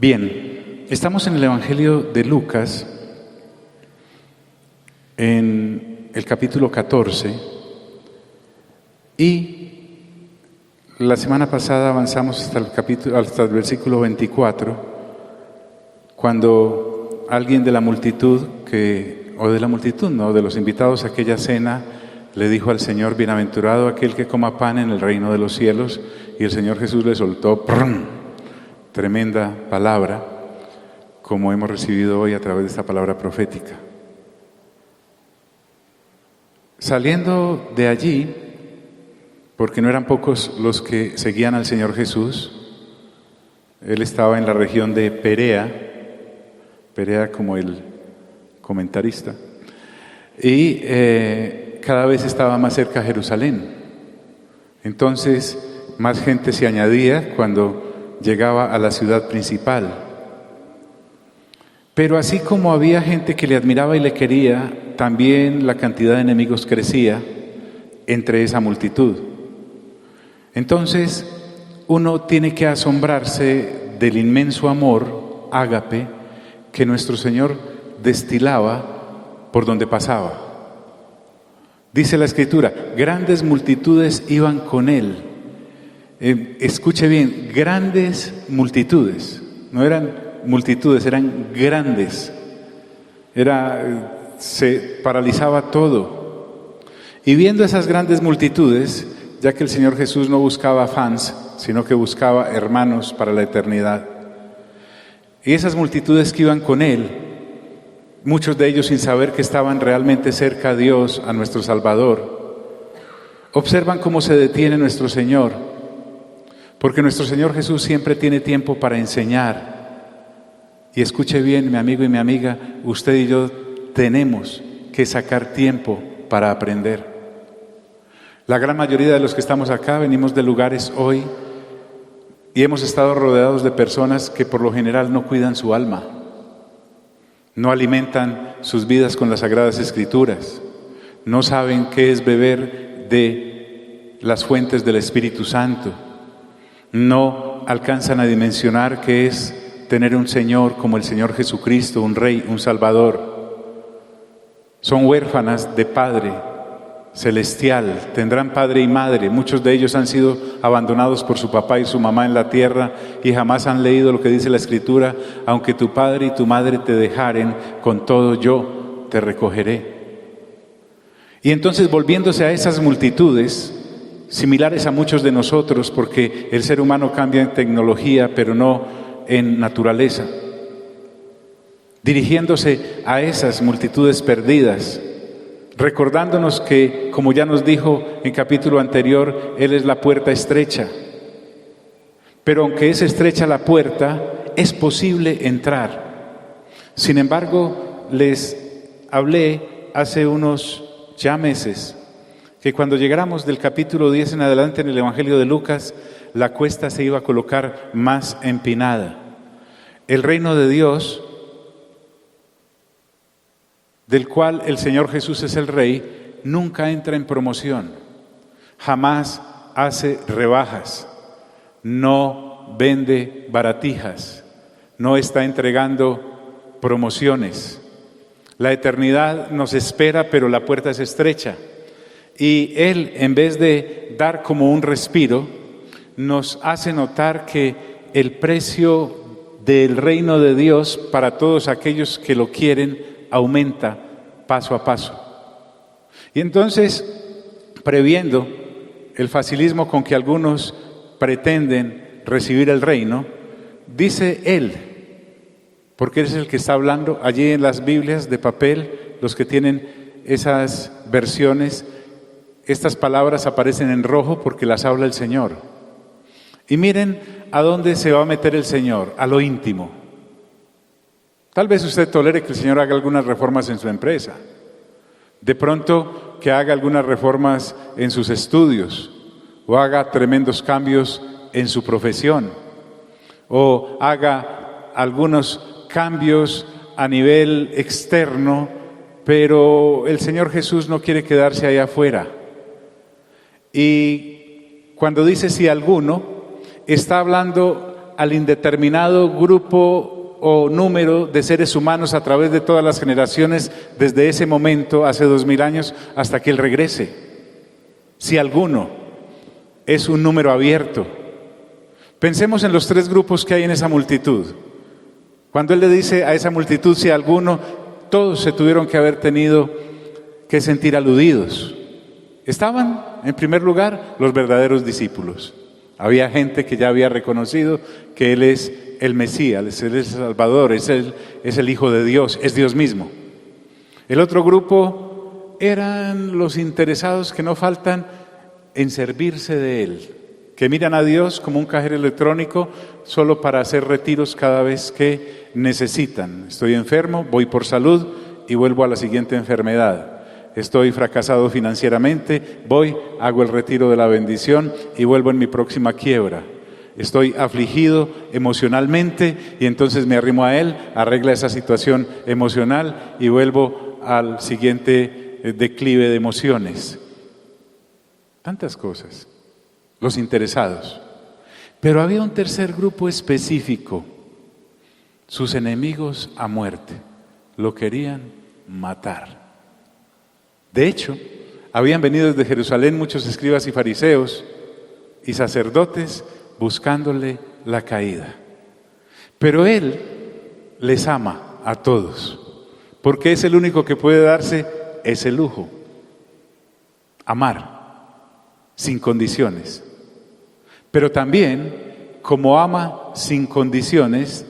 Bien, estamos en el Evangelio de Lucas, en el capítulo 14, y la semana pasada avanzamos hasta el versículo 24, cuando alguien de la multitud, de los invitados a aquella cena, le dijo al Señor: bienaventurado aquel que coma pan en el reino de los cielos, y el Señor Jesús le soltó tremenda palabra, como hemos recibido hoy a través de esta palabra profética. Saliendo de allí, porque no eran pocos los que seguían al Señor Jesús, él estaba en la región de Perea como el comentarista, y cada vez estaba más cerca a Jerusalén. Entonces más gente se añadía cuando llegaba a la ciudad principal. Pero así como había gente que le admiraba y le quería, también la cantidad de enemigos crecía entre esa multitud. Entonces uno tiene que asombrarse del inmenso amor, ágape, que nuestro Señor destilaba por donde pasaba. Dice la Escritura: grandes multitudes iban con Él. Escuche bien, grandes multitudes, no eran multitudes, eran grandes. Se paralizaba todo. Y viendo esas grandes multitudes, ya que el Señor Jesús no buscaba fans, sino que buscaba hermanos para la eternidad, y esas multitudes que iban con Él, muchos de ellos sin saber que estaban realmente cerca a Dios, a nuestro Salvador, observan cómo se detiene nuestro Señor, porque nuestro Señor Jesús siempre tiene tiempo para enseñar. Y escuche bien, mi amigo y mi amiga, usted y yo tenemos que sacar tiempo para aprender. La gran mayoría de los que estamos acá venimos de lugares hoy y hemos estado rodeados de personas que por lo general no cuidan su alma, no alimentan sus vidas con las Sagradas Escrituras, no saben qué es beber de las fuentes del Espíritu Santo, no alcanzan a dimensionar qué es tener un Señor como el Señor Jesucristo, un Rey, un Salvador. Son huérfanas de Padre Celestial, tendrán padre y madre. Muchos de ellos han sido abandonados por su papá y su mamá en la tierra y jamás han leído lo que dice la Escritura: aunque tu padre y tu madre te dejaren, con todo yo te recogeré. Y entonces, volviéndose a esas multitudes, similares a muchos de nosotros, porque el ser humano cambia en tecnología, pero no en naturaleza, dirigiéndose a esas multitudes perdidas, recordándonos que, como ya nos dijo en capítulo anterior, Él es la puerta estrecha. Pero aunque es estrecha la puerta, es posible entrar. Sin embargo, les hablé hace unos ya meses que cuando llegáramos del capítulo 10 en adelante en el Evangelio de Lucas, la cuesta se iba a colocar más empinada. El reino de Dios, del cual el Señor Jesús es el Rey, nunca entra en promoción, jamás hace rebajas, no vende baratijas, no está entregando promociones. La eternidad nos espera, pero la puerta es estrecha. Y Él, en vez de dar como un respiro, nos hace notar que el precio del reino de Dios para todos aquellos que lo quieren aumenta paso a paso. Y entonces, previendo el facilismo con que algunos pretenden recibir el reino, dice Él, porque Él es el que está hablando allí en las Biblias de papel, los que tienen esas versiones, estas palabras aparecen en rojo porque las habla el Señor. Y miren a dónde se va a meter el Señor: a lo íntimo. Tal vez usted tolere que el Señor haga algunas reformas en su empresa, de pronto que haga algunas reformas en sus estudios, o haga tremendos cambios en su profesión, o haga algunos cambios a nivel externo, pero el Señor Jesús no quiere quedarse allá afuera. Y cuando dice si alguno, está hablando al indeterminado grupo o número de seres humanos a través de todas las generaciones, desde ese momento, hace 2000 años, hasta que Él regrese. Si alguno, es un número abierto. Pensemos en los 3 grupos que hay en esa multitud. Cuando Él le dice a esa multitud, si alguno, todos se tuvieron que haber tenido que sentir aludidos. Estaban, en primer lugar, los verdaderos discípulos. Había gente que ya había reconocido que Él es el Mesías, es el Salvador, es el Hijo de Dios, es Dios mismo. El otro grupo eran los interesados que no faltan en servirse de Él, que miran a Dios como un cajero electrónico solo para hacer retiros cada vez que necesitan. Estoy enfermo, voy por salud y vuelvo a la siguiente enfermedad. Estoy fracasado financieramente, voy, hago el retiro de la bendición y vuelvo en mi próxima quiebra. Estoy afligido emocionalmente y entonces me arrimo a Él, arregla esa situación emocional y vuelvo al siguiente declive de emociones. Tantas cosas, los interesados. Pero había un tercer grupo específico, sus enemigos a muerte, lo querían matar. De hecho, habían venido desde Jerusalén muchos escribas y fariseos y sacerdotes buscándole la caída. Pero Él les ama a todos, porque es el único que puede darse ese lujo, amar sin condiciones. Pero también, como ama sin condiciones,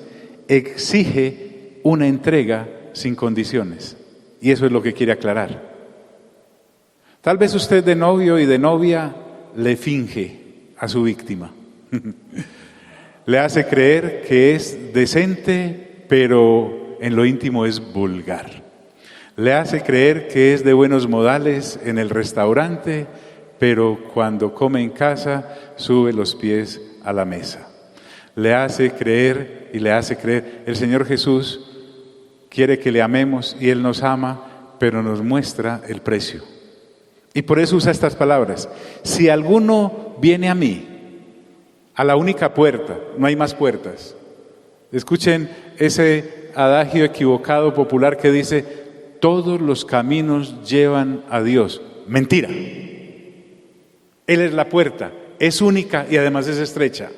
exige una entrega sin condiciones. Y eso es lo que quiere aclarar. Tal vez usted de novio y de novia le finge a su víctima. Le hace creer que es decente, pero en lo íntimo es vulgar. Le hace creer que es de buenos modales en el restaurante, pero cuando come en casa sube los pies a la mesa. Le hace creer y le hace creer. El Señor Jesús quiere que le amemos y Él nos ama, pero nos muestra el precio. Y por eso usa estas palabras. Si alguno viene a mí, a la única puerta, no hay más puertas. Escuchen ese adagio equivocado popular que dice, todos los caminos llevan a Dios. Mentira. Él es la puerta, es única y además es estrecha.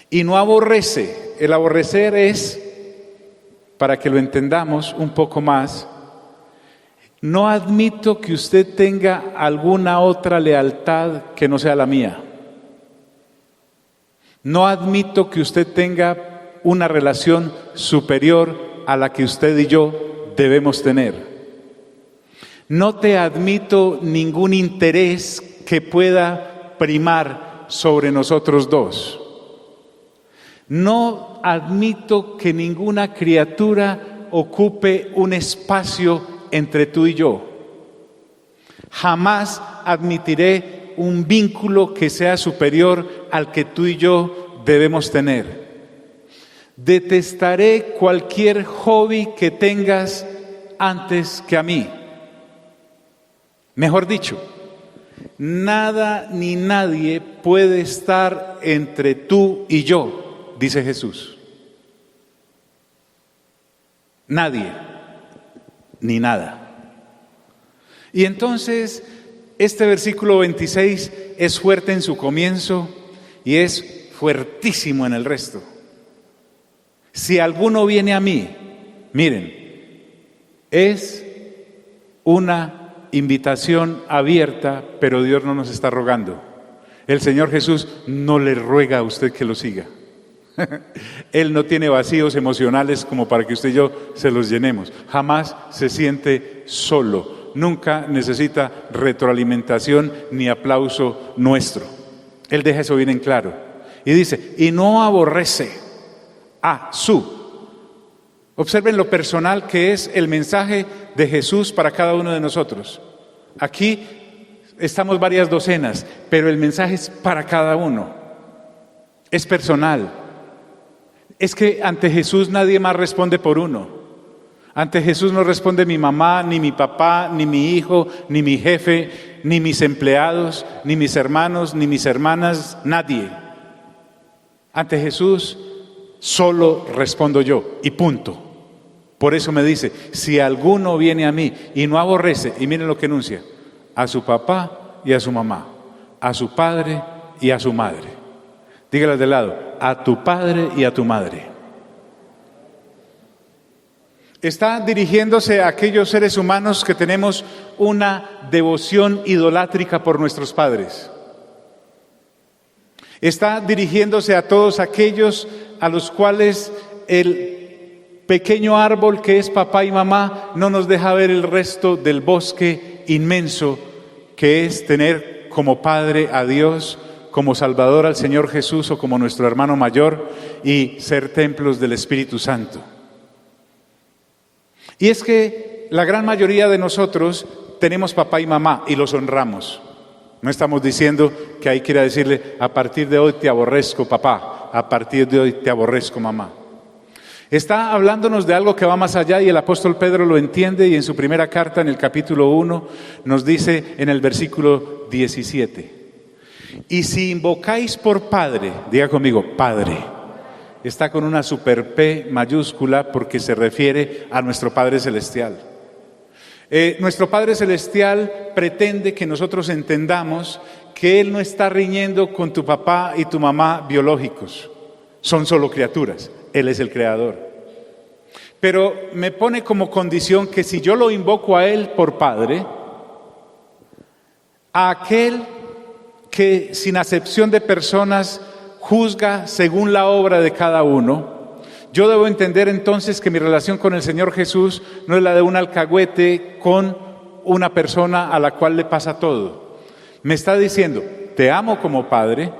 Y no aborrece. El aborrecer es, para que lo entendamos un poco más, no admito que usted tenga alguna otra lealtad que no sea la mía. No admito que usted tenga una relación superior a la que usted y yo debemos tener. No te admito ningún interés que pueda primar sobre nosotros dos. No admito que ninguna criatura ocupe un espacio entre tú y yo. Jamás admitiré un vínculo que sea superior al que tú y yo debemos tener. Detestaré cualquier hobby que tengas antes que a mí. Mejor dicho, nada ni nadie puede estar entre tú y yo, dice Jesús. Nadie, ni nada. Y entonces, este versículo 26 es fuerte en su comienzo y es fuertísimo en el resto. Si alguno viene a mí, miren, es una invitación abierta, pero Dios no nos está rogando. El Señor Jesús no le ruega a usted que lo siga. Él no tiene vacíos emocionales como para que usted y yo se los llenemos. Jamás se siente solo. Nunca necesita retroalimentación ni aplauso nuestro. Él deja eso bien en claro. Y dice, y no aborrece a su. Observen lo personal que es el mensaje de Jesús para cada uno de nosotros. Aquí estamos varias docenas, pero el mensaje es para cada uno. Es personal. Es que ante Jesús nadie más responde por uno. Ante Jesús no responde mi mamá, ni mi papá, ni mi hijo, ni mi jefe, ni mis empleados, ni mis hermanos, ni mis hermanas, nadie. Ante Jesús solo respondo yo y punto. Por eso me dice, si alguno viene a mí y no aborrece, y miren lo que enuncia, a su papá y a su mamá, a su padre y a su madre. Dígale de lado, a tu padre y a tu madre. Está dirigiéndose a aquellos seres humanos que tenemos una devoción idolátrica por nuestros padres. Está dirigiéndose a todos aquellos a los cuales el pequeño árbol que es papá y mamá no nos deja ver el resto del bosque inmenso que es tener como padre a Dios, como Salvador al Señor Jesús o como nuestro hermano mayor y ser templos del Espíritu Santo. Y es que la gran mayoría de nosotros tenemos papá y mamá y los honramos. No estamos diciendo que ahí quiera decirle, a partir de hoy te aborrezco papá, a partir de hoy te aborrezco mamá. Está hablándonos de algo que va más allá y el apóstol Pedro lo entiende y en su primera carta, en el capítulo 1, nos dice en el versículo 17. Y si invocáis por Padre, diga conmigo, Padre, está con una super P mayúscula porque se refiere a nuestro Padre Celestial. Nuestro Padre Celestial pretende que nosotros entendamos que Él no está riñendo con tu papá y tu mamá biológicos, son solo criaturas, Él es el Creador. Pero me pone como condición que si yo lo invoco a Él por Padre, a aquel que sin acepción de personas juzga según la obra de cada uno, yo debo entender entonces que mi relación con el Señor Jesús no es la de un alcahuete con una persona a la cual le pasa todo. Me está diciendo, te amo como Padre,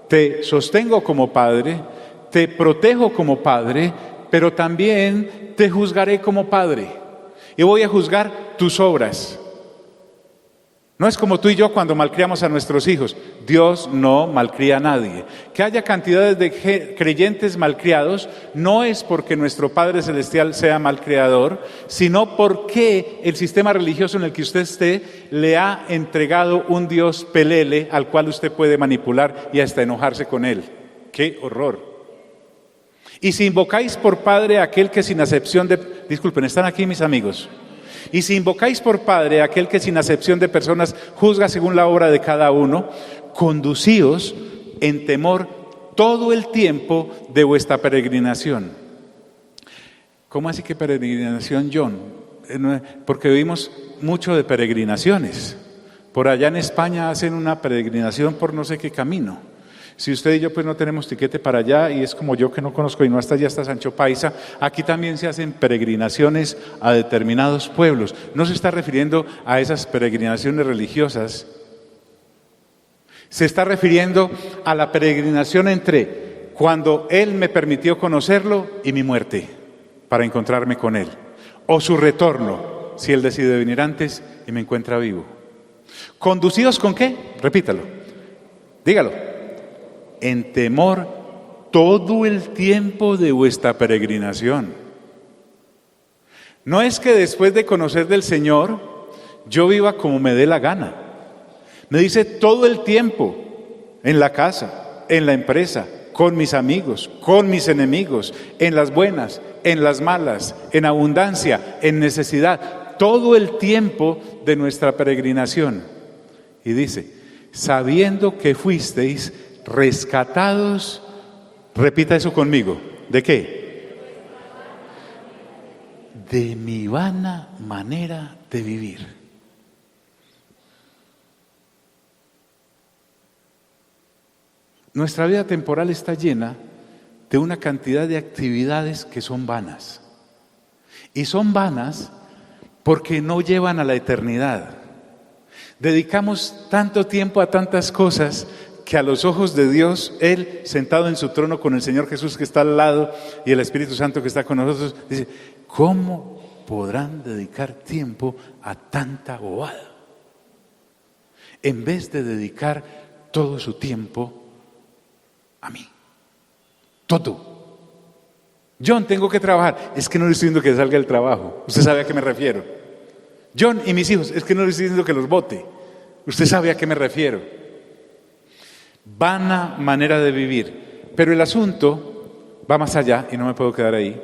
te sostengo como Padre, te protejo como Padre, pero también te juzgaré como Padre. Y voy a juzgar tus obras. No es como tú y yo cuando malcriamos a nuestros hijos. Dios no malcría a nadie. Que haya cantidades de creyentes malcriados no es porque nuestro Padre Celestial sea malcriador, sino porque el sistema religioso en el que usted esté le ha entregado un Dios pelele al cual usted puede manipular y hasta enojarse con él. ¡Qué horror! Y si invocáis por Padre a aquel que sin acepción de... Disculpen, ¿están aquí mis amigos? Y si invocáis por Padre a aquel que sin acepción de personas juzga según la obra de cada uno, conducíos en temor todo el tiempo de vuestra peregrinación. ¿Cómo así que peregrinación, John? Porque oímos mucho de peregrinaciones. Por allá en España hacen una peregrinación por no sé qué camino. Si usted y yo pues no tenemos tiquete para allá y es como yo que no conozco y no hasta allá hasta Sancho Paisa, aquí también se hacen peregrinaciones a determinados pueblos. No se está refiriendo a esas peregrinaciones religiosas, se está refiriendo a la peregrinación entre cuando Él me permitió conocerlo y mi muerte para encontrarme con Él, o su retorno, si Él decide venir antes y me encuentra vivo. ¿Conducidos con qué? Repítalo, dígalo. En temor todo el tiempo de vuestra peregrinación. No es que después de conocer del Señor, yo viva como me dé la gana. Me dice todo el tiempo, en la casa, en la empresa, con mis amigos, con mis enemigos, en las buenas, en las malas, en abundancia, en necesidad, todo el tiempo de nuestra peregrinación. Y dice, sabiendo que fuisteis rescatados, repita eso conmigo, ¿de qué? De mi vana manera de vivir. Nuestra vida temporal está llena de una cantidad de actividades que son vanas. Y son vanas porque no llevan a la eternidad. Dedicamos tanto tiempo a tantas cosas que a los ojos de Dios, Él sentado en su trono con el Señor Jesús que está al lado y el Espíritu Santo que está con nosotros, dice, ¿cómo podrán dedicar tiempo a tanta bobada? En vez de dedicar todo su tiempo a mí. Todo. John, tengo que trabajar. Es que no le estoy diciendo que salga del trabajo. Usted sabe a qué me refiero. John y mis hijos, es que no le estoy diciendo que los bote. Usted sabe a qué me refiero. Vana manera de vivir. Pero el asunto va más allá, y no me puedo quedar ahí,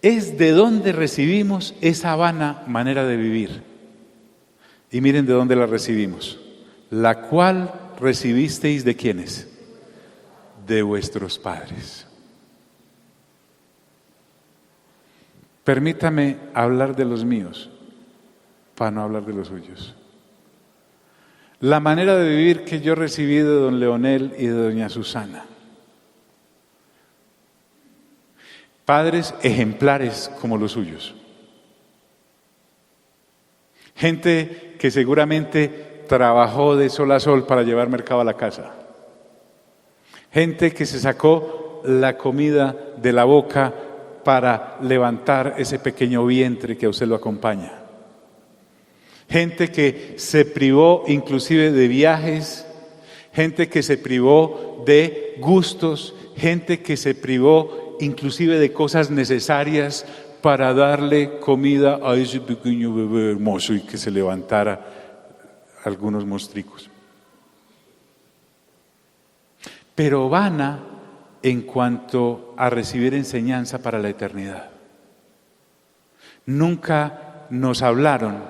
es de dónde recibimos esa vana manera de vivir. Y miren de dónde la recibimos. La cual recibisteis ¿de quiénes? De vuestros padres. Permítame hablar de los míos, para no hablar de los suyos. La manera de vivir que yo recibí de don Leonel y de doña Susana. Padres ejemplares como los suyos. Gente que seguramente trabajó de sol a sol para llevar mercado a la casa. Gente que se sacó la comida de la boca para levantar ese pequeño vientre que a usted lo acompaña. Gente que se privó inclusive de viajes, gente que se privó de gustos, gente que se privó inclusive de cosas necesarias para darle comida a ese pequeño bebé hermoso y que se levantara algunos mostricos. Pero vana en cuanto a recibir enseñanza para la eternidad. Nunca nos hablaron,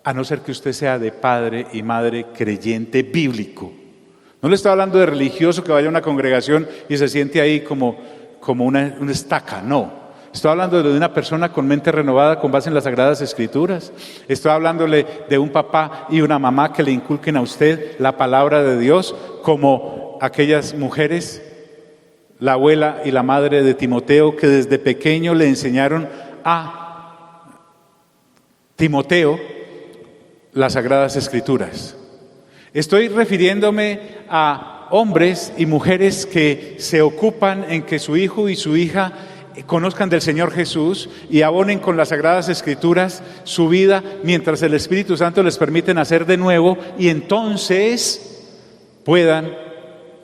a no ser que usted sea de padre y madre creyente bíblico. No le estoy hablando de religioso que vaya a una congregación y se siente ahí como una estaca, no. Estoy hablando de una persona con mente renovada con base en las Sagradas Escrituras. Estoy hablándole de un papá y una mamá que le inculquen a usted la palabra de Dios, como aquellas mujeres, la abuela y la madre de Timoteo, que desde pequeño le enseñaron a Timoteo las Sagradas Escrituras. Estoy refiriéndome a hombres y mujeres que se ocupan en que su hijo y su hija conozcan del Señor Jesús y abonen con las Sagradas Escrituras su vida mientras el Espíritu Santo les permite nacer de nuevo y entonces puedan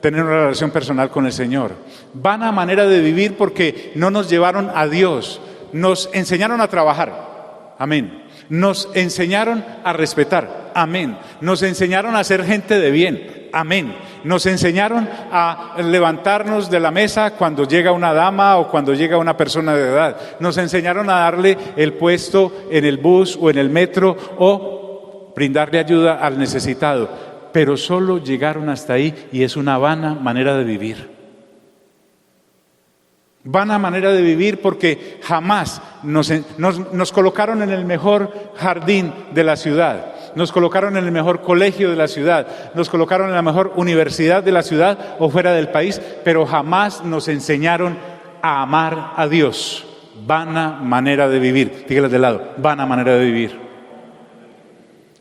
tener una relación personal con el Señor. Vana manera de vivir porque no nos llevaron a Dios, nos enseñaron a trabajar, amén. Nos enseñaron a respetar, amén. Nos enseñaron a ser gente de bien, amén. Nos enseñaron a levantarnos de la mesa cuando llega una dama o cuando llega una persona de edad. Nos enseñaron a darle el puesto en el bus o en el metro o brindarle ayuda al necesitado. Pero solo llegaron hasta ahí y es una vana manera de vivir. Vana manera de vivir porque jamás nos colocaron en el mejor jardín de la ciudad, nos colocaron en el mejor colegio de la ciudad, nos colocaron en la mejor universidad de la ciudad o fuera del país, pero jamás nos enseñaron a amar a Dios. Vana manera de vivir. Dígale de lado, vana manera de vivir.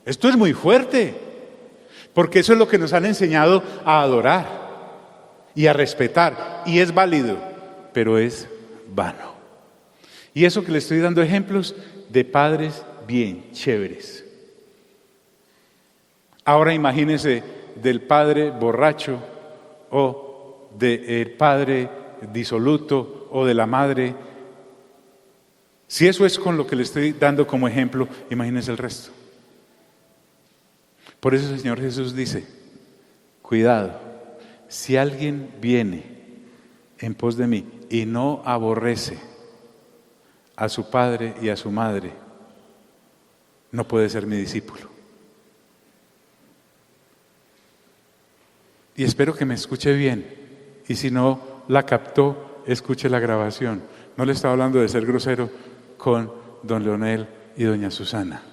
Esto es muy fuerte, porque eso es lo que nos han enseñado a adorar y a respetar, y es válido. Pero es vano. Y eso que le estoy dando ejemplos de padres bien chéveres. Ahora imagínese del padre borracho o del padre disoluto o de la madre. Si eso es con lo que le estoy dando como ejemplo, imagínese el resto. Por eso el Señor Jesús dice, cuidado, si alguien viene en pos de mí y no aborrece a su padre y a su madre, no puede ser mi discípulo. Y espero que me escuche bien, y si no la captó, escuche la grabación. No le estaba hablando de ser grosero con don Leonel y doña Susana,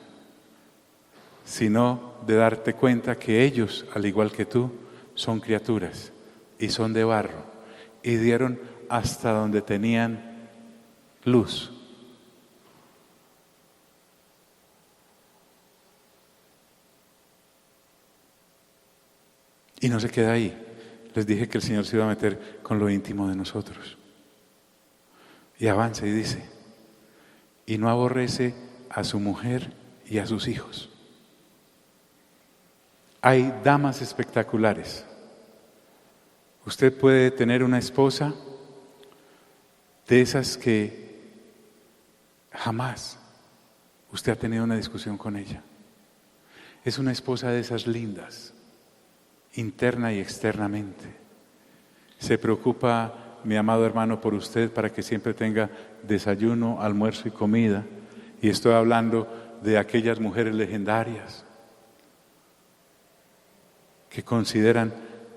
sino de darte cuenta que ellos, al igual que tú, son criaturas y son de barro. Y dieron hasta donde tenían luz. Y no se queda ahí. Les dije que el Señor se iba a meter con lo íntimo de nosotros. Y avanza y dice, y no aborrece a su mujer y a sus hijos. Hay damas espectaculares. Usted puede tener una esposa de esas que jamás usted ha tenido una discusión con ella. Es una esposa de esas lindas, interna y externamente, Se preocupa mi amado hermano por usted para que siempre tenga desayuno, almuerzo y comida. Y estoy hablando de aquellas mujeres legendarias que consideran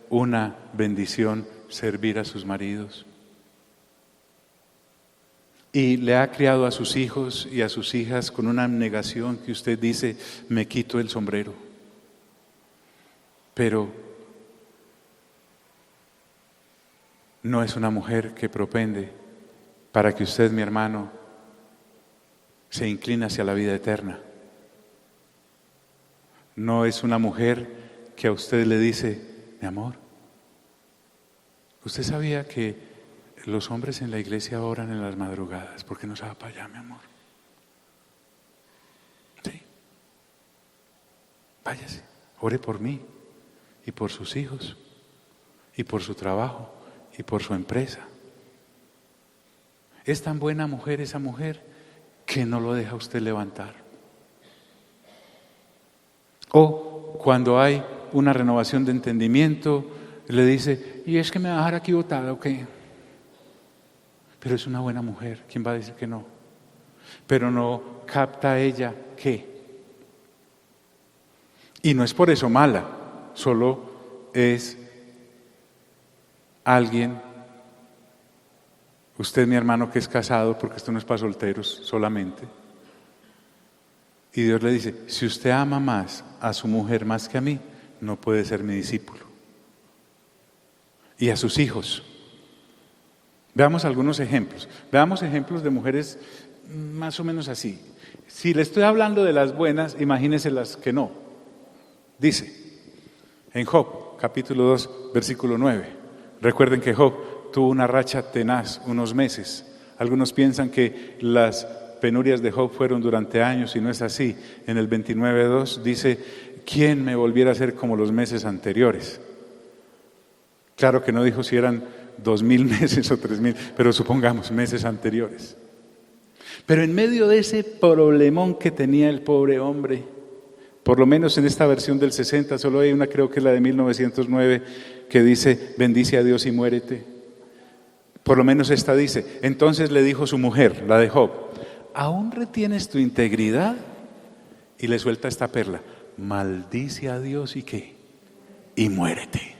una bendición servir a sus maridos. Y le ha criado a sus hijos y a sus hijas con una abnegación que usted dice, me quito el sombrero. Pero no es una mujer que propende para que usted, mi hermano, se incline hacia la vida eterna. No es una mujer que a usted le dice, mi amor, ¿usted sabía que los hombres en la iglesia oran en las madrugadas? ¿Por qué no se va para allá, mi amor? Sí. Váyase, ore por mí y por sus hijos y por su trabajo y por su empresa. Es tan buena mujer esa mujer que no lo deja usted levantar. O cuando hay una renovación de entendimiento, le dice, ¿y es que me va a dejar aquí botada o qué? Pero es una buena mujer, ¿quién va a decir que no? Pero no capta ella qué. Y no es por eso mala, solo es alguien, usted mi hermano que es casado, porque esto no es para solteros solamente, y Dios le dice, si usted ama más a su mujer más que a mí, no puede ser mi discípulo. Y a sus hijos. Veamos algunos ejemplos. Veamos ejemplos de mujeres más o menos así. Si le estoy hablando de las buenas, imagínense las que no. Dice, en Job, capítulo 2, versículo 9. Recuerden que Job tuvo una racha tenaz, unos meses. Algunos piensan que las penurias de Job fueron durante años y no es así. En el 29:2 dice, ¿quién me volviera a ser como los meses anteriores? Claro que no dijo si eran 2000 meses o 3000, pero supongamos meses anteriores. Pero en medio de ese problemón que tenía el pobre hombre, por lo menos en esta versión del 60, solo hay una, creo que es la de 1909, que dice, bendice a Dios y muérete. Por lo menos esta dice, entonces le dijo su mujer, la de Job, ¿aún retienes tu integridad? Y le suelta esta perla, maldice a Dios y ¿qué? Y muérete.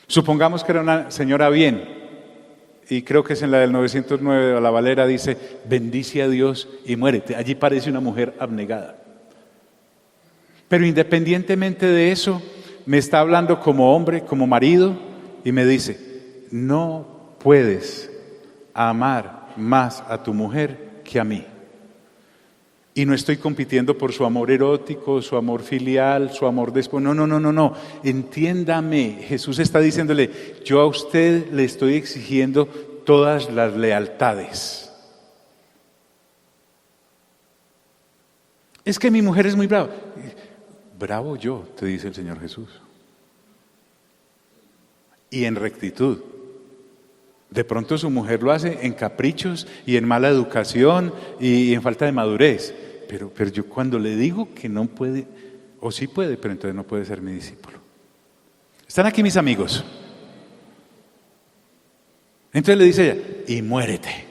Supongamos que era una señora bien, y creo que es en la del 909 de la Valera, dice, bendice a Dios y muérete. Allí parece una mujer abnegada. Pero independientemente de eso, me está hablando como hombre, como marido, y me dice, no puedes amar más a tu mujer que a mí. Y no estoy compitiendo por su amor erótico, su amor filial, su amor después. No. Entiéndame, Jesús está diciéndole, yo a usted le estoy exigiendo todas las lealtades. Es que mi mujer es muy brava. Bravo yo, te dice el Señor Jesús. Y en rectitud. De pronto su mujer lo hace en caprichos y en mala educación y en falta de madurez. Pero yo cuando le digo que no puede, o sí puede, pero entonces no puede ser mi discípulo. ¿Están aquí mis amigos? Entonces le dice ella, y muérete.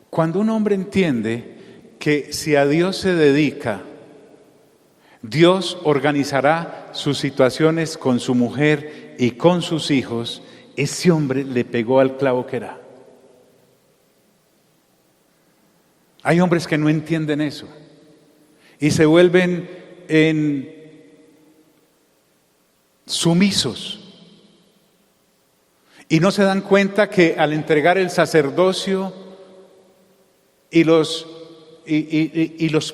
Cuando un hombre entiende que si a Dios se dedica, Dios organizará sus situaciones con su mujer y con sus hijos, ese hombre le pegó al clavo que era. Hay hombres que no entienden eso y se vuelven sumisos y no se dan cuenta que al entregar el sacerdocio y los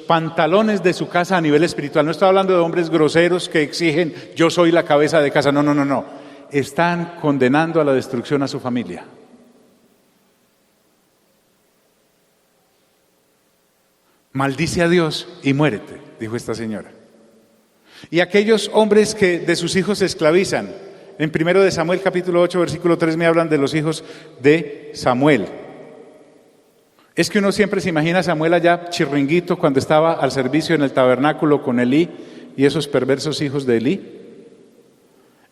pantalones de su casa a nivel espiritual, no estoy hablando de hombres groseros que exigen yo soy la cabeza de casa, no, están condenando a la destrucción a su familia. Maldice a Dios y muérete, dijo esta señora. Y aquellos hombres que de sus hijos se esclavizan, en 1 de Samuel capítulo 8 versículo 3 me hablan de los hijos de Samuel. Es que uno siempre se imagina a Samuel allá chirringuito cuando estaba al servicio en el tabernáculo con Elí, y esos perversos hijos de Elí.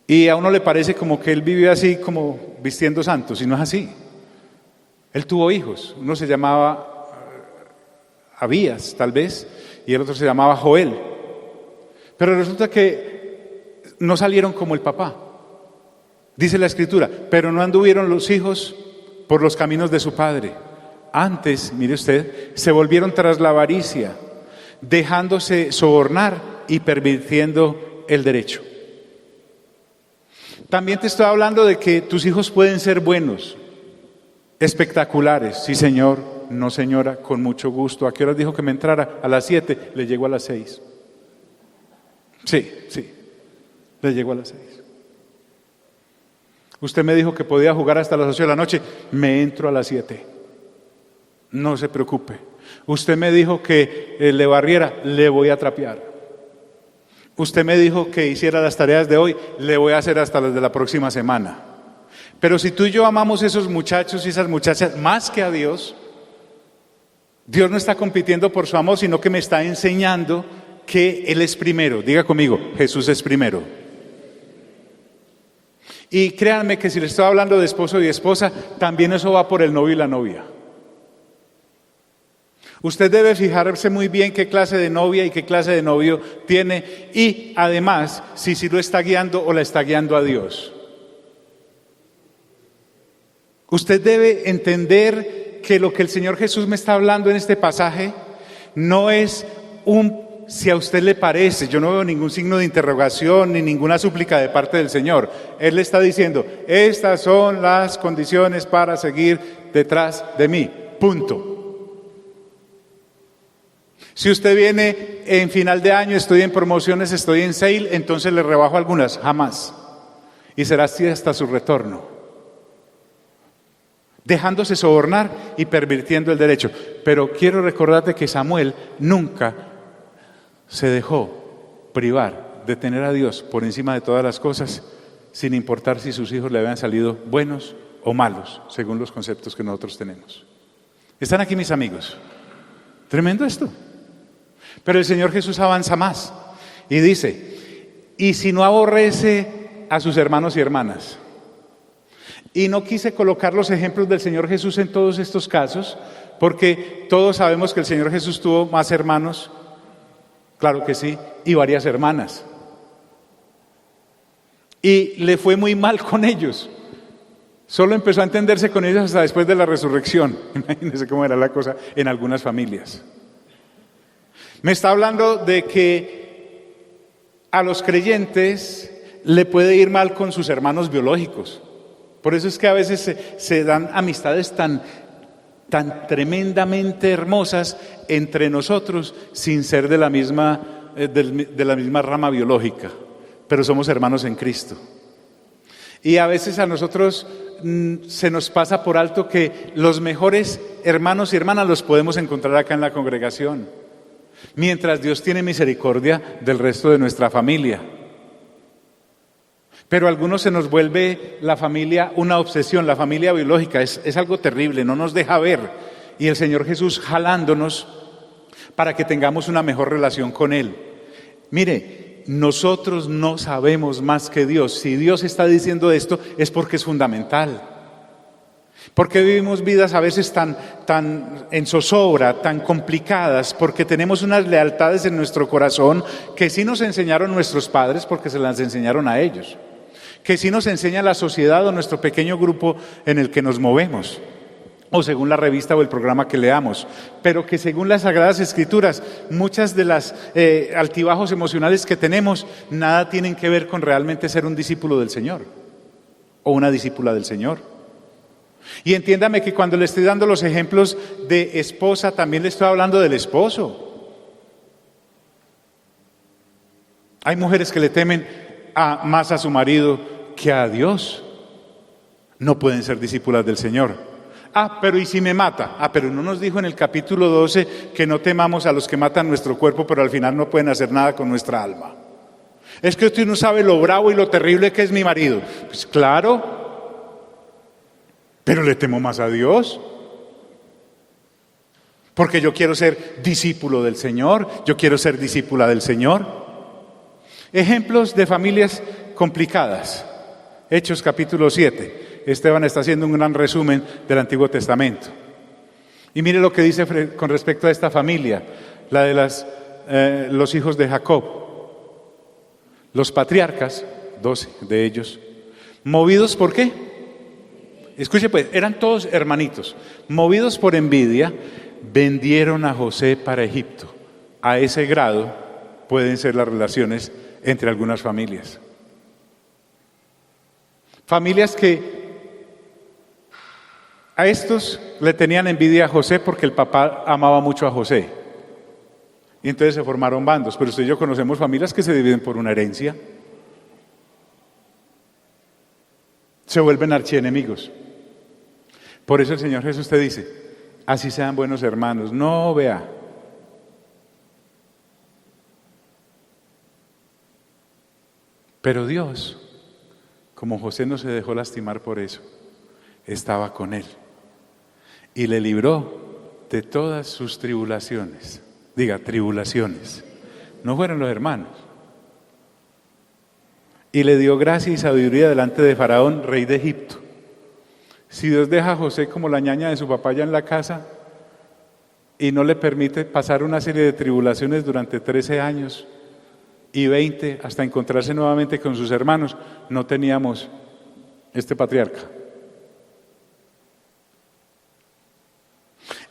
Y a uno le parece como que él vive así como vistiendo santos, y no es así. Él tuvo hijos, uno se llamaba Abías, tal vez, y el otro se llamaba Joel. Pero resulta que no salieron como el papá. Dice la Escritura, pero no anduvieron los hijos por los caminos de su padre. Antes, mire usted, se volvieron tras la avaricia, dejándose sobornar y pervirtiendo el derecho. También te estoy hablando de que tus hijos pueden ser buenos, espectaculares. Sí, señor, no, señora, con mucho gusto. ¿A qué horas dijo que me entrara? A las 7, le llegó a las 6. Sí, le llegó a las 6. Usted me dijo que podía jugar hasta las 8 de la noche, me entro a las 7. No se preocupe. Usted me dijo que le barriera, le voy a trapear. Usted me dijo que hiciera las tareas de hoy, le voy a hacer hasta las de la próxima semana. Pero si tú y yo amamos a esos muchachos y esas muchachas más que a Dios, Dios no está compitiendo por su amor, sino que me está enseñando que Él es primero. Diga conmigo, Jesús es primero. Y créanme que si le estoy hablando de esposo y esposa, también eso va por el novio y la novia. Usted debe fijarse muy bien qué clase de novia y qué clase de novio tiene, y además si lo está guiando o la está guiando a Dios. Usted debe entender que lo que el Señor Jesús me está hablando en este pasaje no es si a usted le parece. Yo no veo ningún signo de interrogación ni ninguna súplica de parte del Señor. Él le está diciendo, estas son las condiciones para seguir detrás de mí, punto. Si usted viene en final de año, estoy en promociones, estoy en sale, entonces le rebajo algunas, jamás. Y será así hasta su retorno. Dejándose sobornar y pervirtiendo el derecho. Pero quiero recordarte que Samuel nunca se dejó privar de tener a Dios por encima de todas las cosas, sin importar si sus hijos le habían salido buenos o malos, según los conceptos que nosotros tenemos. ¿Están aquí mis amigos? Tremendo esto. Pero el Señor Jesús avanza más y dice, y si no aborrece a sus hermanos y hermanas. Y no quise colocar los ejemplos del Señor Jesús en todos estos casos, porque todos sabemos que el Señor Jesús tuvo más hermanos, claro que sí, y varias hermanas. Y le fue muy mal con ellos. Solo empezó a entenderse con ellos hasta después de la resurrección. Imagínense cómo era la cosa en algunas familias. Me está hablando de que a los creyentes le puede ir mal con sus hermanos biológicos. Por eso es que a veces se dan amistades tan tremendamente hermosas entre nosotros sin ser de la misma rama biológica, pero somos hermanos en Cristo. Y a veces a nosotros se nos pasa por alto que los mejores hermanos y hermanas los podemos encontrar acá en la congregación, mientras Dios tiene misericordia del resto de nuestra familia. Pero a algunos se nos vuelve la familia una obsesión, la familia biológica es algo terrible, no nos deja ver. Y el Señor Jesús jalándonos para que tengamos una mejor relación con Él. Mire, nosotros no sabemos más que Dios. Si Dios está diciendo esto es porque es fundamental. Porque vivimos vidas a veces tan en zozobra, tan complicadas, porque tenemos unas lealtades en nuestro corazón que sí nos enseñaron nuestros padres porque se las enseñaron a ellos, que sí nos enseña la sociedad o nuestro pequeño grupo en el que nos movemos, o según la revista o el programa que leamos, pero que según las Sagradas Escrituras, muchas de las altibajos emocionales que tenemos, nada tienen que ver con realmente ser un discípulo del Señor, o una discípula del Señor. Y entiéndame que cuando le estoy dando los ejemplos de esposa, también le estoy hablando del esposo. Hay mujeres que le temen más a su marido que a Dios. No pueden ser discípulas del Señor. Pero ¿y si me mata? Pero no nos dijo en el capítulo 12 que no temamos a los que matan nuestro cuerpo, pero al final no pueden hacer nada con nuestra alma. Es que usted no sabe lo bravo y lo terrible que es mi marido. Pues claro, pero le temo más a Dios. Porque yo quiero ser discípulo del Señor, yo quiero ser discípula del Señor. Ejemplos de familias complicadas. Hechos capítulo 7. Esteban está haciendo un gran resumen del Antiguo Testamento. Y mire lo que dice con respecto a esta familia, la de los hijos de Jacob. Los patriarcas, 12 de ellos, movidos ¿por qué? Escuche pues, eran todos hermanitos. Movidos por envidia, vendieron a José para Egipto. A ese grado pueden ser las relaciones entre algunas familias. Familias que a estos le tenían envidia a José porque el papá amaba mucho a José. Y entonces se formaron bandos. Pero usted y yo conocemos familias que se dividen por una herencia. Se vuelven archienemigos. Por eso el Señor Jesús te dice, así sean buenos hermanos. No, vea. Pero Dios, como José no se dejó lastimar por eso, estaba con él y le libró de todas sus tribulaciones. Diga, tribulaciones. No fueron los hermanos. Y le dio gracia y sabiduría delante de Faraón, rey de Egipto. Si Dios deja a José como la ñaña de su papá ya en la casa y no le permite pasar una serie de tribulaciones durante 13 años y 20 hasta encontrarse nuevamente con sus hermanos, no teníamos este patriarca.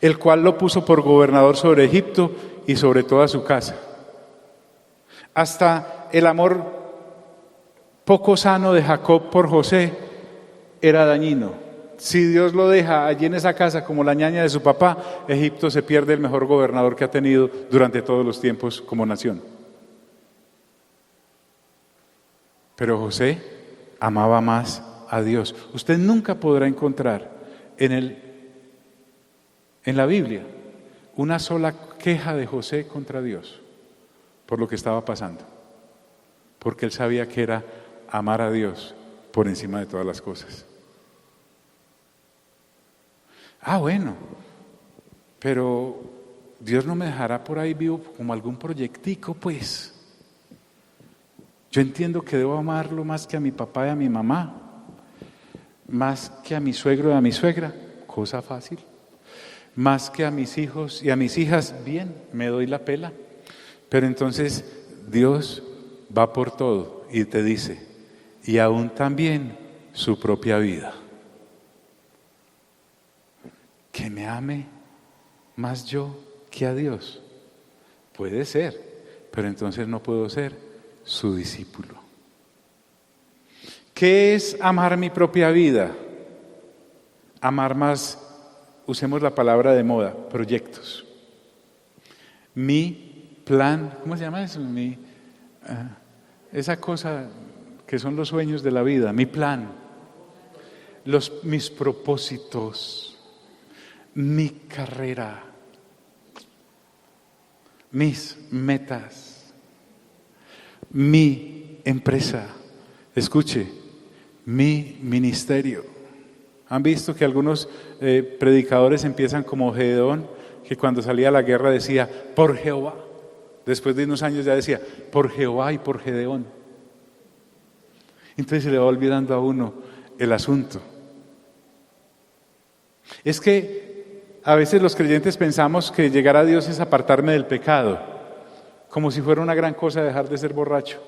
El cual lo puso por gobernador sobre Egipto y sobre toda su casa. Hasta el amor poco sano de Jacob por José era dañino. Si Dios lo deja allí en esa casa como la ñaña de su papá, Egipto se pierde el mejor gobernador que ha tenido durante todos los tiempos como nación. Pero José amaba más a Dios. Usted nunca podrá encontrar en la Biblia una sola queja de José contra Dios por lo que estaba pasando, porque él sabía que era amar a Dios por encima de todas las cosas. Bueno, pero Dios no me dejará por ahí vivo como algún proyectico, pues. Yo entiendo que debo amarlo más que a mi papá y a mi mamá, más que a mi suegro y a mi suegra, cosa fácil. Más que a mis hijos y a mis hijas, bien, me doy la pela. Pero entonces Dios va por todo y te dice, y aún también su propia vida. Que me ame más yo que a Dios. Puede ser, pero entonces no puedo ser su discípulo. ¿Qué es amar mi propia vida? Amar más. Usemos la palabra de moda, proyectos. Mi plan, ¿cómo se llama eso? Esa cosa que son los sueños de la vida, mi plan, mis propósitos, mi carrera, mis metas, mi empresa, escuche, mi ministerio. ¿Han visto que algunos predicadores empiezan como Gedeón, que cuando salía a la guerra decía, por Jehová? Después de unos años ya decía, por Jehová y por Gedeón. Entonces se le va olvidando a uno el asunto. Es que a veces los creyentes pensamos que llegar a Dios es apartarme del pecado, como si fuera una gran cosa dejar de ser borracho.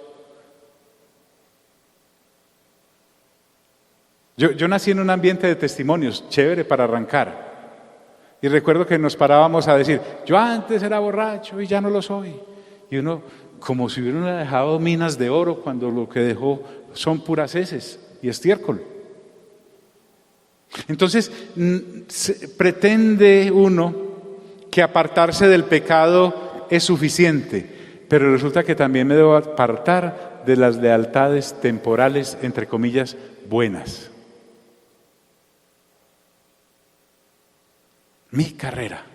Yo nací en un ambiente de testimonios, chévere para arrancar. Y recuerdo que nos parábamos a decir, yo antes era borracho y ya no lo soy. Y uno, como si hubiera dejado minas de oro cuando lo que dejó son puras heces y estiércol. Entonces, pretende uno que apartarse del pecado es suficiente, pero resulta que también me debo apartar de las lealtades temporales, entre comillas, buenas. Mi carrera.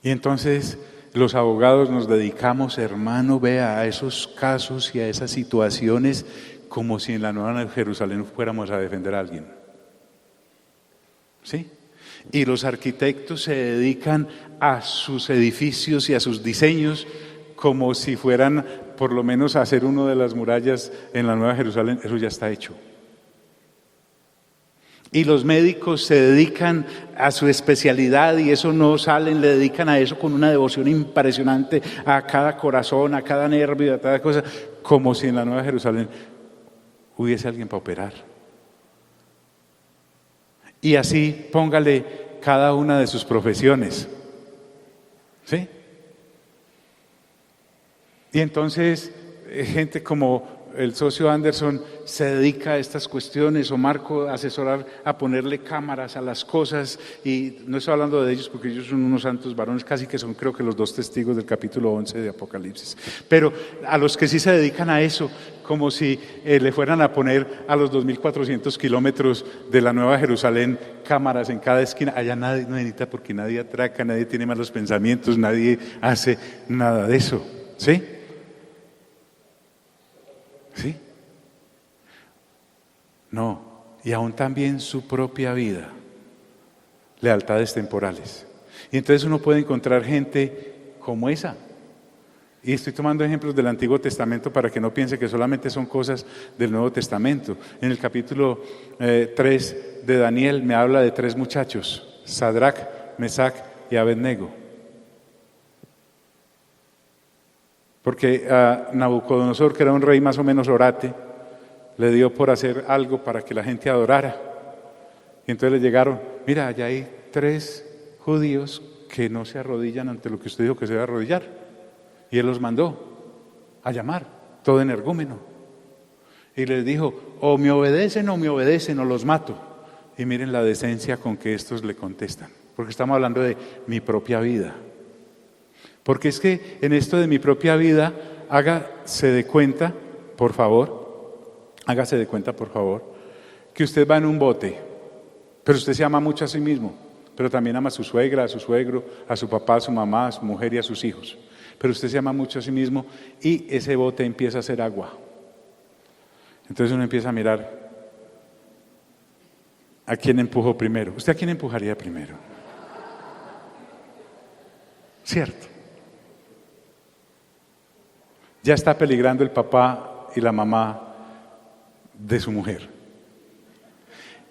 Y entonces los abogados nos dedicamos, hermano, vea, a esos casos y a esas situaciones como si en la Nueva Jerusalén fuéramos a defender a alguien. ¿Sí? Y los arquitectos se dedican a sus edificios y a sus diseños como si fueran por lo menos a hacer una de las murallas en la Nueva Jerusalén. Eso ya está hecho. Y los médicos se dedican a su especialidad y eso no salen, le dedican a eso con una devoción impresionante a cada corazón, a cada nervio, a cada cosa, como si en la Nueva Jerusalén hubiese alguien para operar. Y así póngale cada una de sus profesiones. ¿Sí? Y entonces, gente como el socio Anderson se dedica a estas cuestiones, o Marco a asesorar, a ponerle cámaras a las cosas, y no estoy hablando de ellos porque ellos son unos santos varones, casi que son creo que los 2 testigos del capítulo 11 de Apocalipsis, pero a los que sí se dedican a eso, como si le fueran a poner a los 2.400 kilómetros de la Nueva Jerusalén cámaras en cada esquina. Allá nadie no necesita, porque nadie atraca, nadie tiene malos pensamientos, nadie hace nada de eso, ¿sí? ¿Sí? No, y aún también su propia vida, lealtades temporales. Y entonces uno puede encontrar gente como esa. Y estoy tomando ejemplos del Antiguo Testamento para que no piense que solamente son cosas del Nuevo Testamento. En el capítulo 3 de Daniel me habla de 3 muchachos, Sadrac, Mesac y Abednego. Porque a Nabucodonosor, que era un rey más o menos orate, le dio por hacer algo para que la gente adorara. Y entonces le llegaron, mira, allá hay 3 judíos que no se arrodillan ante lo que usted dijo que se debe arrodillar. Y él los mandó a llamar, todo energúmeno. Y les dijo, o me obedecen o los mato. Y miren la decencia con que estos le contestan. Porque estamos hablando de mi propia vida. Porque es que en esto de mi propia vida, hágase de cuenta, por favor, que usted va en un bote, pero usted se ama mucho a sí mismo, pero también ama a su suegra, a su suegro, a su papá, a su mamá, a su mujer y a sus hijos. Pero usted se ama mucho a sí mismo y ese bote empieza a hacer agua. Entonces uno empieza a mirar a quién empujó primero. ¿Usted a quién empujaría primero? ¿Cierto? Ya está peligrando el papá y la mamá de su mujer.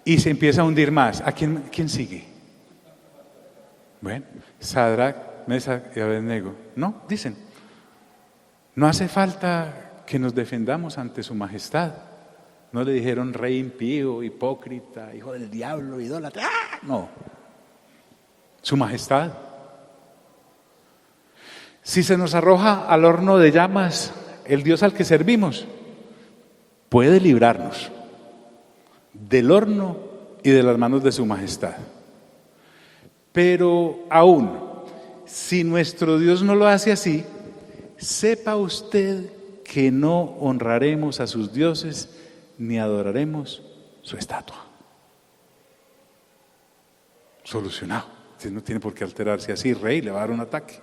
Y se empieza a hundir más. ¿A quién sigue? Bueno, Sadrac, Mesac y Abednego. No, dicen, no hace falta que nos defendamos ante su majestad. No le dijeron rey impío, hipócrita, hijo del diablo, idólatra. ¡Ah! No, su majestad. Si se nos arroja al horno de llamas el Dios al que servimos, puede librarnos del horno y de las manos de su majestad. Pero aún, si nuestro Dios no lo hace así, sepa usted que no honraremos a sus dioses ni adoraremos su estatua. Solucionado. Usted no tiene por qué alterarse así, rey, le va a dar un ataque.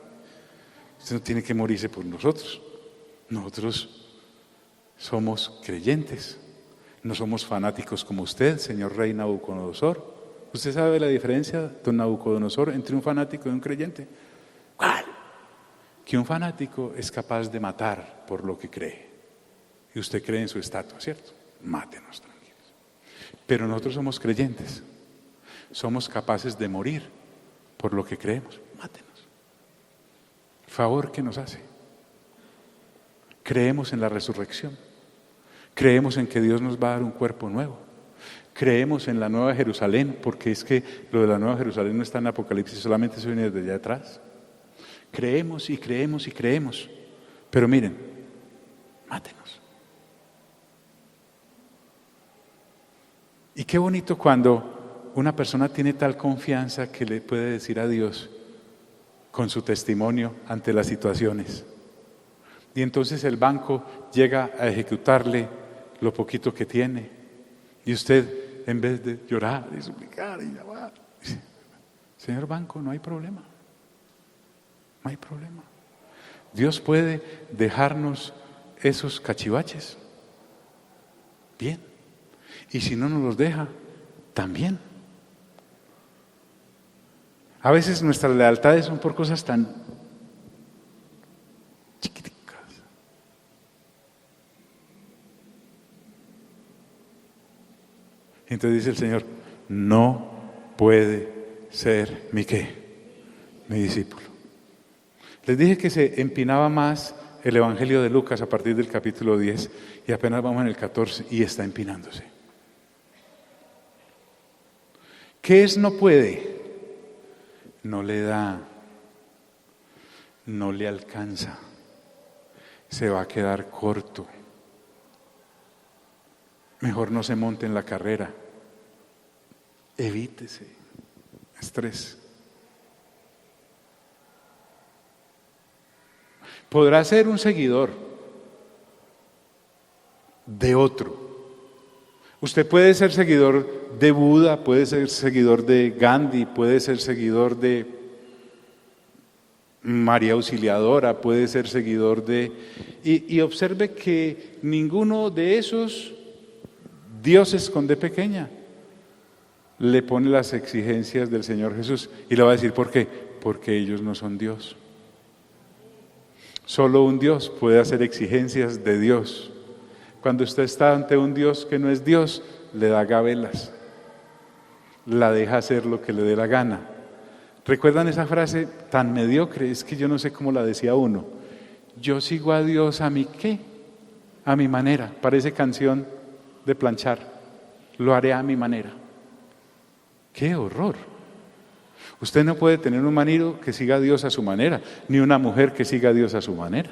Usted no tiene que morirse por nosotros. Nosotros somos creyentes. No somos fanáticos como usted, señor rey Nabucodonosor. ¿Usted sabe la diferencia, don Nabucodonosor, entre un fanático y un creyente? ¿Cuál? Que un fanático es capaz de matar por lo que cree. Y usted cree en su estatua, ¿cierto? Mátenos, tranquilos. Pero nosotros somos creyentes. Somos capaces de morir por lo que creemos. Mátenos. Favor que nos hace. Creemos en la resurrección. Creemos en que Dios nos va a dar un cuerpo nuevo. Creemos en la Nueva Jerusalén, porque es que lo de la Nueva Jerusalén no está en Apocalipsis, solamente se viene desde allá atrás. Creemos y creemos y creemos. Pero miren, mátenos. Y qué bonito cuando una persona tiene tal confianza que le puede decir a Dios con su testimonio ante las situaciones. Y entonces el banco llega a ejecutarle lo poquito que tiene. Y usted, en vez de llorar y suplicar y llamar, dice, señor banco, no hay problema. No hay problema. Dios puede dejarnos esos cachivaches. Bien. Y si no nos los deja, también. A veces nuestras lealtades son por cosas tan chiquititas. Entonces dice el Señor, no puede ser mi ¿qué? Mi discípulo. Les dije que se empinaba más el Evangelio de Lucas a partir del capítulo 10 y apenas vamos en el 14 y está empinándose. ¿Qué es no puede? No le da, no le alcanza, se va a quedar corto. Mejor no se monte en la carrera, evítese estrés. Podrá ser un seguidor de otro. Usted puede ser seguidor de Buda, puede ser seguidor de Gandhi, puede ser seguidor de María Auxiliadora, puede ser seguidor de... Y observe que ninguno de esos dioses con D pequeña le pone las exigencias del Señor Jesús. Y le va a decir, ¿por qué? Porque ellos no son Dios. Solo un Dios puede hacer exigencias de Dios. Cuando usted está ante un Dios que no es Dios, le da gabelas, la deja hacer lo que le dé la gana. ¿Recuerdan esa frase tan mediocre? Es que yo no sé cómo la decía uno. Yo sigo a Dios a mi ¿qué? A mi manera. Parece canción de planchar. Lo haré a mi manera. ¡Qué horror! Usted no puede tener un marido que siga a Dios a su manera, ni una mujer que siga a Dios a su manera.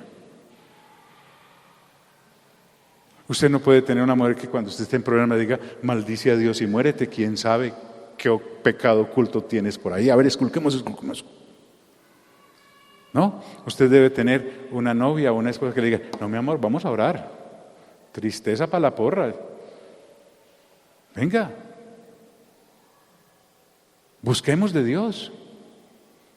Usted no puede tener una mujer que cuando usted esté en problema diga, maldice a Dios y muérete. ¿Quién sabe qué pecado oculto tienes por ahí? A ver, esculquemos. No, usted debe tener una novia o una esposa que le diga, no, mi amor, vamos a orar. Tristeza para la porra. Venga. Busquemos de Dios.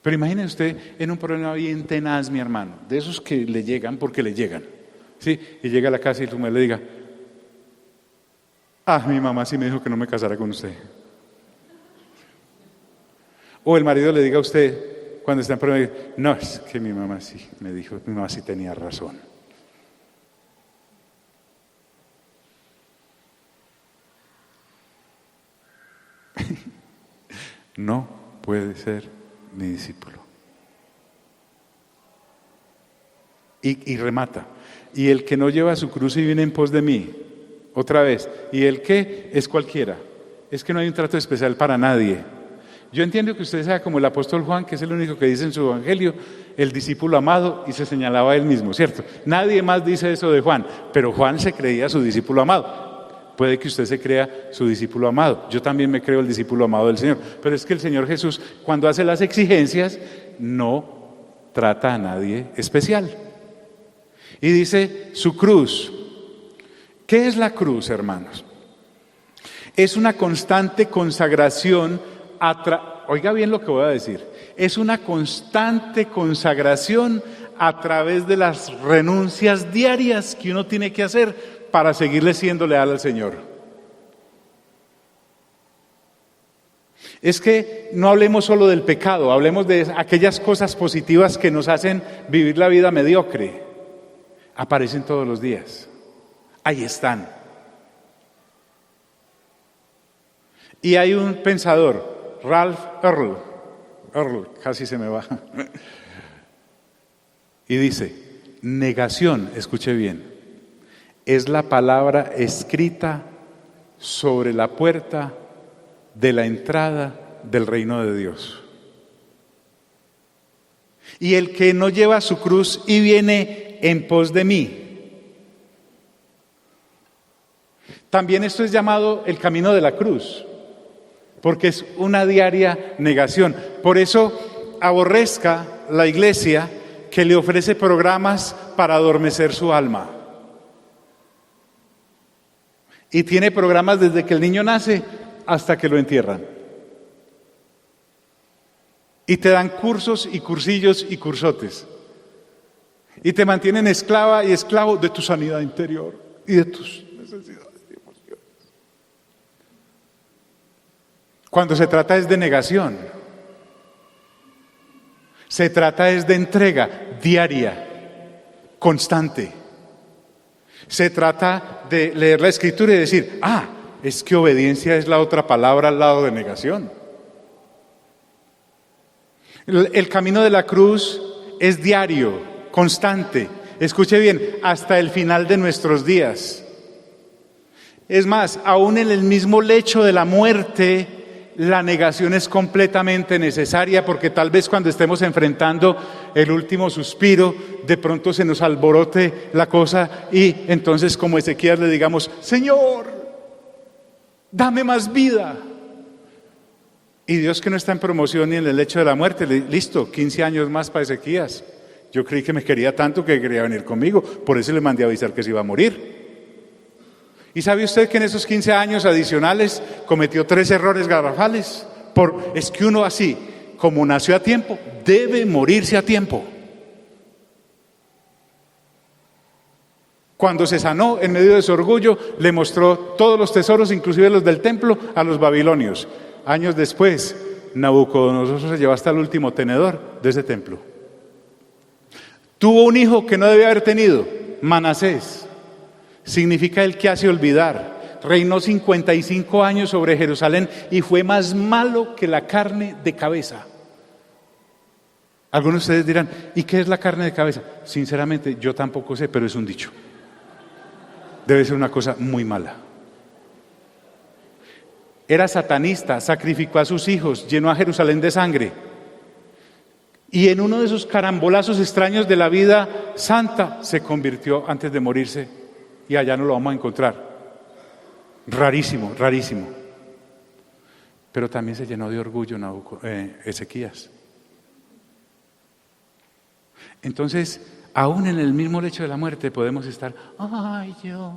Pero imagine usted en un problema bien tenaz, mi hermano, de esos que le llegan porque le llegan. ¿Sí? Y llega a la casa y su mujer le diga, mi mamá sí me dijo que no me casara con usted. O el marido le diga a usted, cuando está en problema, no, es que mi mamá sí me dijo, mi mamá sí tenía razón. No puede ser mi discípulo. Y remata. Y el que no lleva su cruz y viene en pos de mí, otra vez, y el que es cualquiera. Es que no hay un trato especial para nadie. Yo entiendo que usted sea como el apóstol Juan, que es el único que dice en su evangelio, el discípulo amado, y se señalaba a él mismo, ¿cierto? Nadie más dice eso de Juan, pero Juan se creía su discípulo amado. Puede que usted se crea su discípulo amado. Yo también me creo el discípulo amado del Señor. Pero es que el Señor Jesús, cuando hace las exigencias, no trata a nadie especial. Y dice su cruz. ¿Qué es la cruz, hermanos? Es una constante consagración. Oiga bien lo que voy a decir. Es una constante consagración a través de las renuncias diarias que uno tiene que hacer para seguirle siendo leal al Señor. Es que no hablemos solo del pecado, hablemos de aquellas cosas positivas que nos hacen vivir la vida mediocre. Aparecen todos los días. Ahí están. Y hay un pensador, Ralph Earl, casi se me va. Y dice, negación, escuche bien, es la palabra escrita sobre la puerta de la entrada del reino de Dios. Y el que no lleva su cruz y viene en pos de mí. También esto es llamado el camino de la cruz, porque es una diaria negación. Por eso aborrezca la iglesia que le ofrece programas para adormecer su alma. Y tiene programas desde que el niño nace hasta que lo entierran. Y te dan cursos y cursillos y cursotes. Y te mantienen esclava y esclavo de tu sanidad interior y de tus necesidades y emociones. Cuando se trata es de negación. Se trata es de entrega diaria, constante. Se trata de leer la Escritura y decir, es que obediencia es la otra palabra al lado de negación. El camino de la cruz es diario, constante. Escuche bien, hasta el final de nuestros días. Es más, aún en el mismo lecho de la muerte, la negación es completamente necesaria, porque tal vez cuando estemos enfrentando el último suspiro, de pronto se nos alborote la cosa y entonces, como Ezequías, le digamos: Señor, dame más vida. Y Dios, que no está en promoción ni en el lecho de la muerte, listo, 15 años más para Ezequías. Yo creí que me quería tanto que quería venir conmigo, por eso le mandé a avisar que se iba a morir. ¿Y sabe usted que en esos 15 años adicionales cometió 3 errores garrafales? Es que uno así, como nació a tiempo, debe morirse a tiempo. Cuando se sanó en medio de su orgullo, le mostró todos los tesoros, inclusive los del templo, a los babilonios. Años después, Nabucodonosor se llevó hasta el último tenedor de ese templo. Tuvo un hijo que no debía haber tenido, Manasés. Significa el que hace olvidar. Reinó 55 años sobre Jerusalén y fue más malo que la carne de cabeza. Algunos de ustedes dirán: ¿y qué es la carne de cabeza? Sinceramente, yo tampoco sé, pero es un dicho. Debe ser una cosa muy mala. Era satanista, sacrificó a sus hijos, llenó a Jerusalén de sangre. Y en uno de esos carambolazos extraños de la vida santa, se convirtió antes de morirse. Y allá no lo vamos a encontrar. Rarísimo, rarísimo. Pero también se llenó de orgullo Ezequías. Entonces, aún en el mismo lecho de la muerte podemos estar: ay, yo.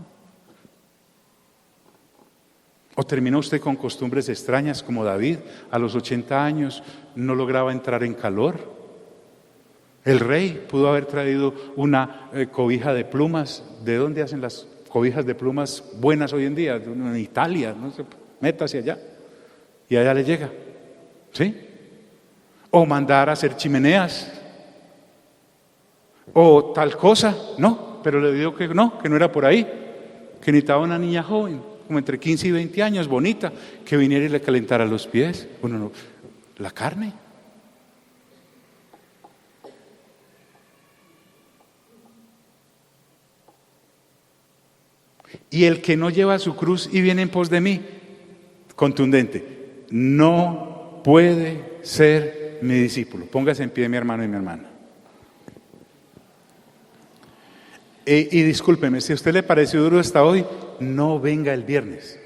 ¿O terminó usted con costumbres extrañas como David? A los 80 años no lograba entrar en calor. El rey pudo haber traído una cobija de plumas. ¿De dónde hacen las cobijas de plumas buenas hoy en día? En Italia, no sé, métase allá. Y allá le llega. ¿Sí? O mandar a hacer chimeneas. O tal cosa. No, pero le digo que no era por ahí. Que necesitaba una niña joven, como entre 15 y 20 años, bonita, que viniera y le calentara los pies. Bueno, no, la carne. Y el que no lleva su cruz y viene en pos de mí, contundente, no puede ser mi discípulo. Póngase en pie, mi hermano y mi hermana. Y discúlpeme, si a usted le pareció duro hasta hoy, no venga el viernes.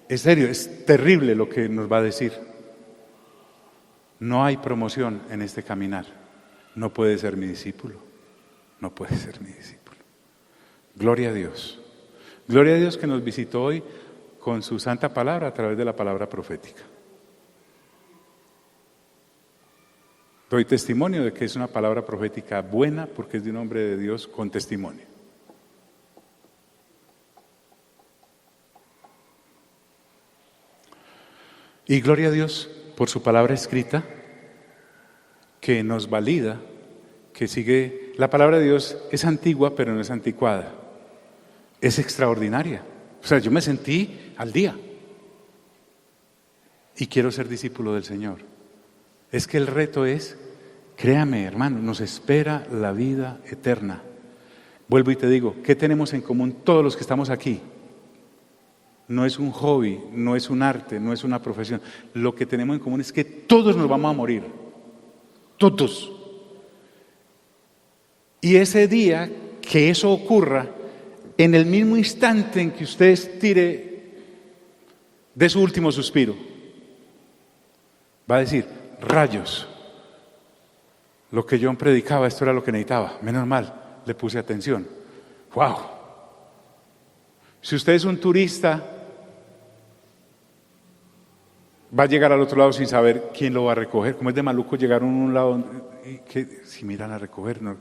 Es serio, es terrible lo que nos va a decir. No hay promoción en este caminar. No puede ser mi discípulo. No puede ser mi discípulo. Gloria a Dios. Gloria a Dios que nos visitó hoy con su santa palabra a través de la palabra profética. Doy testimonio de que es una palabra profética buena porque es de un hombre de Dios con testimonio. Y gloria a Dios por su palabra escrita que nos valida, que sigue. La palabra de Dios es antigua, pero no es anticuada. Es extraordinaria. O sea, yo me sentí al día. Y quiero ser discípulo del Señor. Es que el reto es, créame, hermano, nos espera la vida eterna. Vuelvo y te digo, ¿qué tenemos en común todos los que estamos aquí? No es un hobby, no es un arte, no es una profesión. Lo que tenemos en común es que todos nos vamos a morir. Todos. Y ese día que eso ocurra, en el mismo instante en que usted estire de su último suspiro, va a decir: rayos, lo que yo predicaba, esto era lo que necesitaba. Menos mal, le puse atención. ¡Wow! Si usted es un turista, va a llegar al otro lado sin saber quién lo va a recoger. Como es de maluco llegar a un lado, que si miran a recoger, ¿no?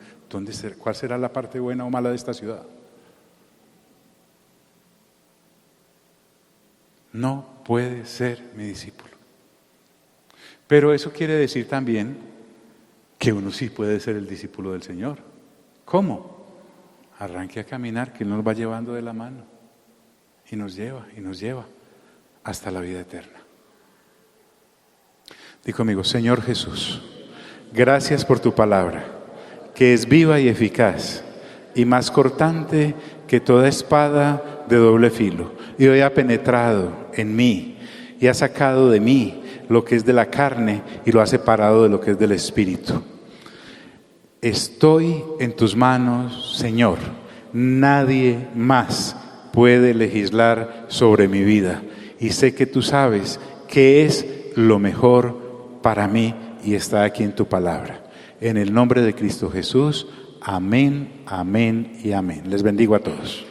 ¿Cuál será la parte buena o mala de esta ciudad? No puede ser mi discípulo. Pero eso quiere decir también que uno sí puede ser el discípulo del Señor. ¿Cómo? Arranque a caminar, que Él nos va llevando de la mano. y nos lleva hasta la vida eterna. Di conmigo: Señor Jesús, gracias por tu palabra, que es viva y eficaz y más cortante que toda espada de doble filo. Y hoy ha penetrado en mí y ha sacado de mí lo que es de la carne y lo ha separado de lo que es del espíritu. Estoy en tus manos, Señor. Nadie más puede legislar sobre mi vida. Y sé que tú sabes qué es lo mejor para mí y está aquí en tu palabra. En el nombre de Cristo Jesús, amén, amén y amén. Les bendigo a todos.